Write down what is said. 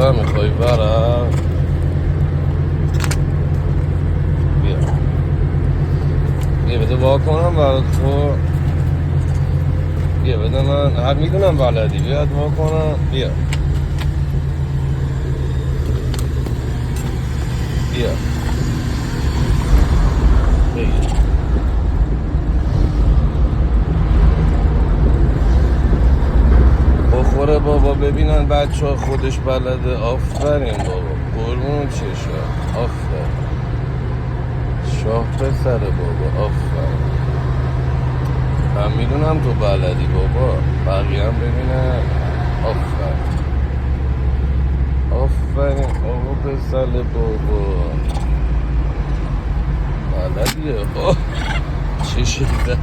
قهوه میخوای برم؟ بیا بده با کنم برات خور. بیا بده من هر میدونم بلدی. بیا دعا کنم. بیا بیا بگیر. بخوره بابا ببینن بچه ها خودش بلده. آفرین بابا قربون چشم. آفرین شاه پسر بابا. آفرین من میدونم تو بلدی بابا. بقیه هم ببینن. آفرین آفرین آقا پسر بابا بلدیه. چه شکل